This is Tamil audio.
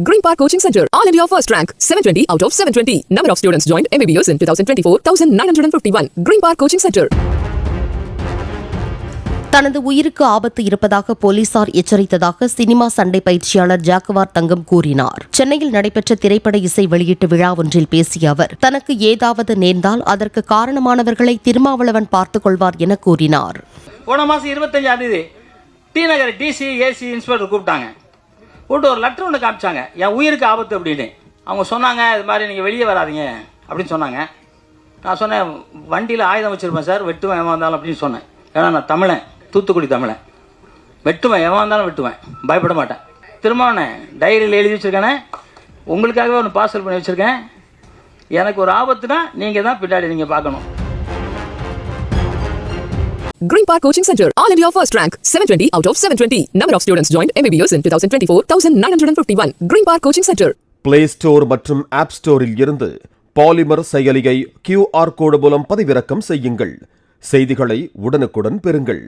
Green Park Coaching Center, All India First Rank, 720 out of 720. Number of students joined MBBS in 2024, 1951. Green Park Coaching Center. தனது உயிருக்கு ஆபத்து இருப்பதாக போலீசார் எச்சரித்ததாக சினிமா சண்டை பயிற்சியாளர் ஜாக்குவார் தங்கம் கூறினார். சென்னையில் நடைபெற்ற திரைப்பட இசை வெளியீட்டு விழா ஒன்றில் பேசிய அவர், தனக்கு ஏதாவது நேர்ந்தால் அதற்கு காரணமானவர்களை திருமாவளவன் பார்த்துக் கொள்வார் என கூறினார். போன மாதம் 25 டி நகர் டிசி ஏசி இன்ஸ்பெக்டர் கூப்பிட்டாங்க. கூப்பிட்டு ஒரு லெட்டர் ஒன்று காமிச்சாங்க, என் உயிருக்கு ஆபத்து அப்படின்னு. அவங்க சொன்னாங்க, இது மாதிரி நீங்கள் வெளியே வராதிங்க அப்படின்னு சொன்னாங்க. நான் சொன்னேன், வண்டியில் ஆயுதம் வச்சுருப்பேன் சார், வெட்டுவேன் எவன் வந்தாலும் அப்படின்னு சொன்னேன். ஏன்னா நான் தமிழன், தூத்துக்குடி தமிழன், வெட்டுவேன் எவன் வந்தாலும் வெட்டுவேன், பயப்பட மாட்டேன். திரும்பவுனே டைரியில் எழுதி வச்சுருக்கேனே, உங்களுக்காகவே ஒன்று பார்சல் பண்ணி வச்சுருக்கேன். எனக்கு ஒரு ஆபத்துனா நீங்கள் தான் பின்னாடி நீங்கள் பார்க்கணும். Green Park Coaching Center, All India First Rank, 720 out of 720. Number of students joined MBBS in 2024, 1951. Green Park Coaching Center. Play Store மற்றும் App Storeல் இருந்து பாலிமர் செயலியை QR கோடு மூலம் பதிவிறக்கம் செய்யுங்கள். செய்திகளை உடனுக்குடன் பெறுங்கள்.